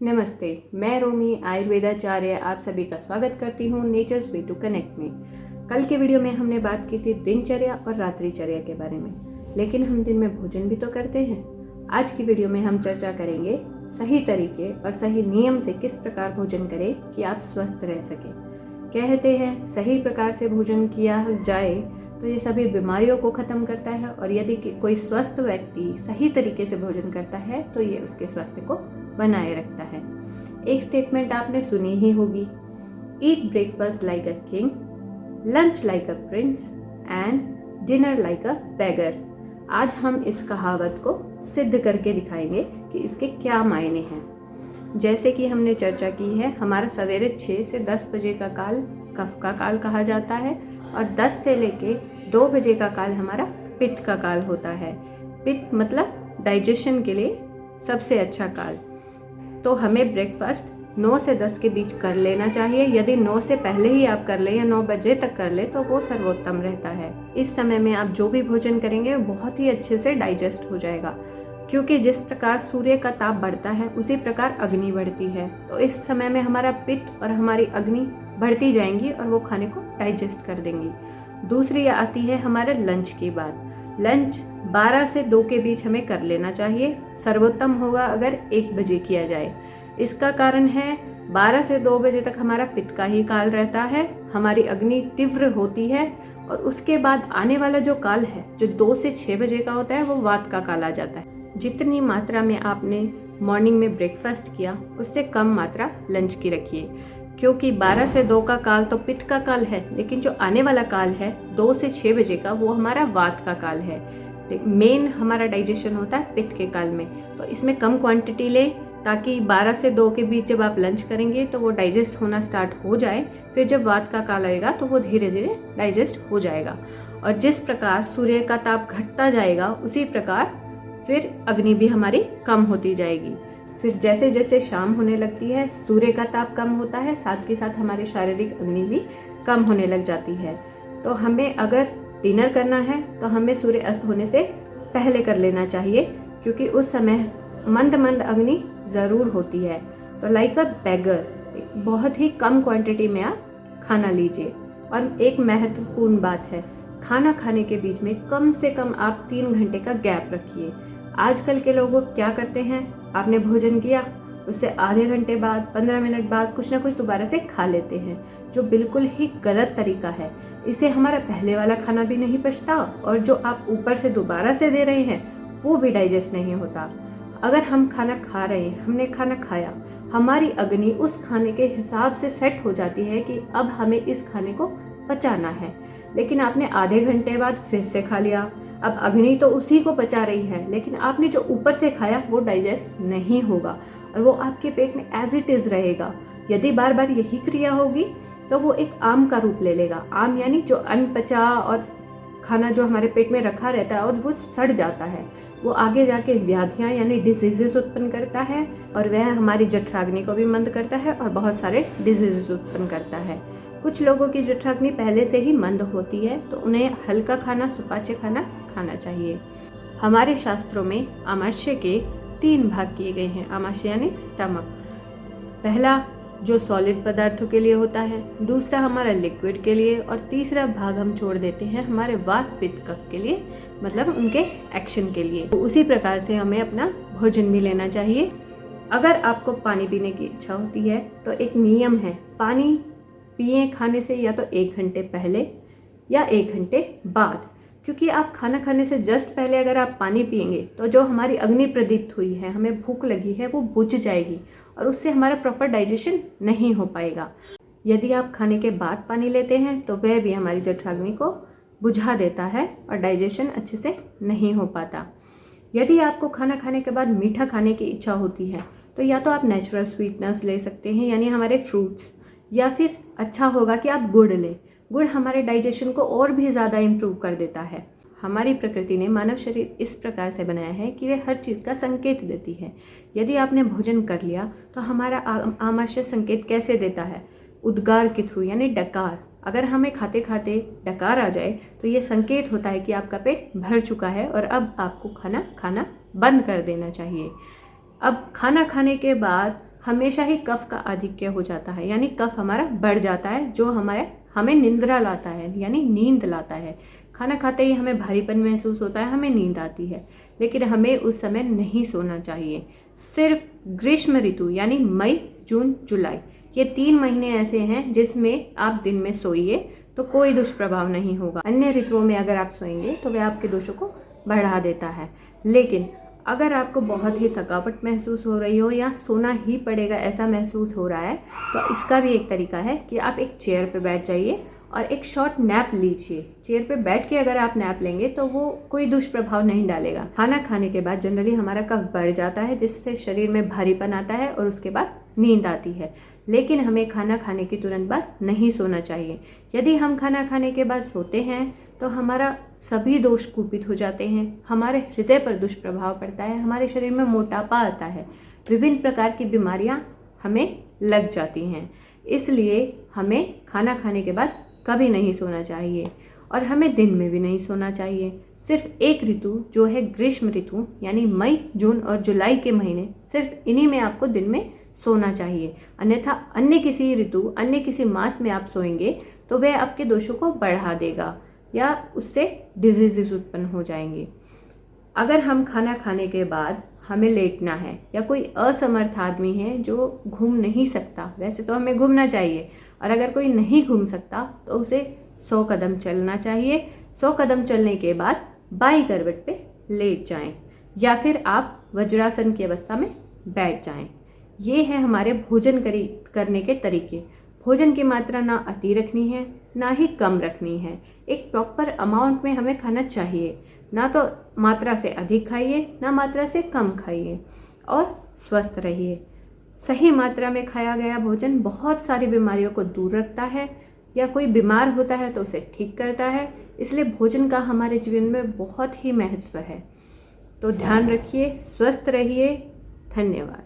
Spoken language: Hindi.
नमस्ते, मैं रोमी आयुर्वेदाचार्य आप सभी का स्वागत करती हूँ नेचर्स वे टू कनेक्ट में। कल के वीडियो में हमने बात की थी दिनचर्या और रात्रिचर्या के बारे में, लेकिन हम दिन में भोजन भी तो करते हैं। आज की वीडियो में हम चर्चा करेंगे सही तरीके और सही नियम से किस प्रकार भोजन करें कि आप स्वस्थ रह सकें। कहते हैं सही प्रकार से भोजन किया जाए तो ये सभी बीमारियों को ख़त्म करता है, और यदि कोई स्वस्थ व्यक्ति सही तरीके से भोजन करता है तो ये उसके स्वास्थ्य को बनाए रखता है। एक स्टेटमेंट आपने सुनी ही होगी, eat breakfast like a king, lunch like a prince and dinner like a beggar. आज हम इस कहावत को सिद्ध करके दिखाएंगे कि इसके क्या मायने हैं। जैसे कि हमने चर्चा की है, हमारा सवेरे 6 से 10 बजे का काल कफ का काल कहा जाता है, और 10 से लेके 2 बजे का काल हमारा पित्त का काल होता है। पित्त मतलब डाइजेशन के लिए सबसे अच्छा काल। तो हमें ब्रेकफास्ट 9 से 10 के बीच कर लेना चाहिए। यदि 9 से पहले ही आप कर लें या 9 बजे तक कर लें तो वो सर्वोत्तम रहता है। इस समय में आप जो भी भोजन करेंगे वो बहुत ही अच्छे से डाइजेस्ट हो जाएगा, क्योंकि जिस प्रकार सूर्य का ताप बढ़ता है उसी प्रकार अग्नि बढ़ती है। तो इस समय में हमारा पित्त और हमारी अग्नि बढ़ती जाएंगी और वो खाने को डाइजेस्ट कर देंगी। दूसरी आती है हमारे लंच की बात। लंच 12 से 2 के बीच हमें कर लेना चाहिए। सर्वोत्तम होगा अगर 1 बजे किया जाए। इसका कारण है 12 से 2 बजे तक हमारा पित्त का ही काल रहता है, हमारी अग्नि तीव्र होती है, और उसके बाद आने वाला जो काल है जो 2 से 6 बजे का होता है वो वात का काल आ जाता है। जितनी मात्रा में आपने मॉर्निंग में ब्रेकफास्ट किया उससे कम मात्रा लंच की रखिए, क्योंकि 12 से 2 का काल तो पित्त का काल है, लेकिन जो आने वाला काल है 2 से 6 बजे का वो हमारा वात का काल है। मेन हमारा डाइजेशन होता है पित्त के काल में, तो इसमें कम क्वांटिटी लें ताकि 12 से 2 के बीच जब आप लंच करेंगे तो वो डाइजेस्ट होना स्टार्ट हो जाए। फिर जब वात का काल आएगा तो वो धीरे धीरे डाइजेस्ट हो जाएगा, और जिस प्रकार सूर्य का ताप घटता जाएगा उसी प्रकार फिर अग्नि भी हमारी कम होती जाएगी। फिर जैसे जैसे शाम होने लगती है सूर्य का ताप कम होता है, साथ के साथ हमारी शारीरिक अग्नि भी कम होने लग जाती है। तो हमें अगर डिनर करना है तो हमें सूर्य अस्त होने से पहले कर लेना चाहिए, क्योंकि उस समय मंद मंद अग्नि ज़रूर होती है। तो लाइक अ बैगर बहुत ही कम क्वांटिटी में आप खाना लीजिए। और एक महत्वपूर्ण बात है, खाना खाने के बीच में कम से कम आप 3 घंटे का गैप रखिए। आजकल के लोग क्या करते हैं, आपने भोजन किया उससे आधे घंटे बाद 15 मिनट बाद कुछ ना कुछ दोबारा से खा लेते हैं, जो बिल्कुल ही गलत तरीका है। इससे हमारा पहले वाला खाना भी नहीं पचता, और जो आप ऊपर से दोबारा से दे रहे हैं वो भी डाइजेस्ट नहीं होता। अगर हम खाना खा रहे हैं, हमने खाना खाया, हमारी अग्नि उस खाने के हिसाब से सेट हो जाती है कि अब हमें इस खाने को पचाना है, लेकिन आपने आधे घंटे बाद फिर से खा लिया। अब अग्नि तो उसी को पचा रही है, लेकिन आपने जो ऊपर से खाया वो डाइजेस्ट नहीं होगा और वो आपके पेट में एज इट इज़ रहेगा। यदि बार बार यही क्रिया होगी तो वो एक आम का रूप ले लेगा। आम यानी जो अनपचा और खाना जो हमारे पेट में रखा रहता है और वो सड़ जाता है, वो आगे जाके व्याधियाँ यानी डिजीजेस उत्पन्न करता है, और वह हमारी जठराग्नि को भी मंद करता है और बहुत सारे डिजीजेस उत्पन्न करता है। कुछ लोगों की जठराग्नि पहले से ही मंद होती है, तो उन्हें हल्का खाना, सुपाच्य खाना खाना चाहिए। हमारे शास्त्रों में आमाशय के 3 भाग किए गए हैं। आमाशय यानी स्टमक। पहला जो सॉलिड पदार्थों के लिए होता है, दूसरा हमारा लिक्विड के लिए, और तीसरा भाग हम छोड़ देते हैं हमारे वात पित्त कफ के लिए, मतलब उनके एक्शन के लिए। तो उसी प्रकार से हमें अपना भोजन भी लेना चाहिए। अगर आपको पानी पीने की इच्छा होती है तो एक नियम है, पानी पिए खाने से या तो 1 घंटे पहले या 1 घंटे बाद, क्योंकि आप खाना खाने से जस्ट पहले अगर आप पानी पिएंगे तो जो हमारी अग्नि प्रदीप्त हुई है, हमें भूख लगी है, वो बुझ जाएगी और उससे हमारा प्रॉपर डाइजेशन नहीं हो पाएगा। यदि आप खाने के बाद पानी लेते हैं तो वह भी हमारी जठराग्नि को बुझा देता है और डाइजेशन अच्छे से नहीं हो पाता। यदि आपको खाना खाने के बाद मीठा खाने की इच्छा होती है तो या तो आप नेचुरल स्वीटनेस ले सकते हैं, यानी हमारे फ्रूट्स, या फिर अच्छा होगा कि आप गुड़ लें। गुड़ हमारे डाइजेशन को और भी ज़्यादा इम्प्रूव कर देता है। हमारी प्रकृति ने मानव शरीर इस प्रकार से बनाया है कि वह हर चीज़ का संकेत देती है। यदि आपने भोजन कर लिया तो हमारा आमाशय संकेत कैसे देता है? उद्गार के थ्रू, यानी डकार। अगर हमें खाते खाते डकार आ जाए तो ये संकेत होता है कि आपका पेट भर चुका है और अब आपको खाना खाना बंद कर देना चाहिए। अब खाना खाने के बाद हमेशा ही कफ का आधिक्य हो जाता है, यानी कफ हमारा बढ़ जाता है, जो हमें निंद्रा लाता है, यानी नींद लाता है। खाना खाते ही हमें भारीपन महसूस होता है, हमें नींद आती है, लेकिन हमें उस समय नहीं सोना चाहिए। सिर्फ ग्रीष्म ऋतु यानी मई, जून, जुलाई, ये 3 महीने ऐसे हैं जिसमें आप दिन में सोइए तो कोई दुष्प्रभाव नहीं होगा। अन्य ऋतुओं में अगर आप सोएंगे तो वह आपके दोषों को बढ़ा देता है। लेकिन अगर आपको बहुत ही थकावट महसूस हो रही हो या सोना ही पड़ेगा ऐसा महसूस हो रहा है, तो इसका भी एक तरीका है कि आप एक चेयर पे बैठ जाइए और एक शॉर्ट नैप लीजिए। चेयर पे बैठ के अगर आप नैप लेंगे तो वो कोई दुष्प्रभाव नहीं डालेगा। खाना खाने के बाद जनरली हमारा कफ बढ़ जाता है, जिससे शरीर में भारीपन आता है और उसके बाद नींद आती है। लेकिन हमें खाना खाने की तुरंत बाद नहीं सोना चाहिए। यदि हम खाना खाने के बाद सोते हैं तो हमारा सभी दोष कुपित हो जाते हैं, हमारे हृदय पर दुष्प्रभाव पड़ता है, हमारे शरीर में मोटापा आता है, विभिन्न प्रकार की बीमारियां हमें लग जाती हैं। इसलिए हमें खाना खाने के बाद कभी नहीं सोना चाहिए और हमें दिन में भी नहीं सोना चाहिए। सिर्फ एक ऋतु जो है ग्रीष्म ऋतु, यानी मई, जून और जुलाई के महीने, सिर्फ इन्हीं में आपको दिन में सोना चाहिए। अन्यथा अन्य किसी ऋतु, अन्य किसी मास में आप सोएंगे तो वह आपके दोषों को बढ़ा देगा या उससे डिजीजेस उत्पन्न हो जाएंगे। अगर हम खाना खाने के बाद हमें लेटना है या कोई असमर्थ आदमी है जो घूम नहीं सकता, वैसे तो हमें घूमना चाहिए, और अगर कोई नहीं घूम सकता तो उसे 100 कदम चलना चाहिए। 100 कदम चलने के बाद बाई करवट पे लेट जाएं या फिर आप वज्रासन की अवस्था में बैठ जाएं। ये है हमारे भोजन करने के तरीके। भोजन की मात्रा ना अति रखनी है ना ही कम रखनी है, एक प्रॉपर अमाउंट में हमें खाना चाहिए। ना तो मात्रा से अधिक खाइए ना मात्रा से कम खाइए, और स्वस्थ रहिए। सही मात्रा में खाया गया भोजन बहुत सारी बीमारियों को दूर रखता है, या कोई बीमार होता है तो उसे ठीक करता है। इसलिए भोजन का हमारे जीवन में बहुत ही महत्व है। तो ध्यान रखिए, स्वस्थ रहिए। धन्यवाद।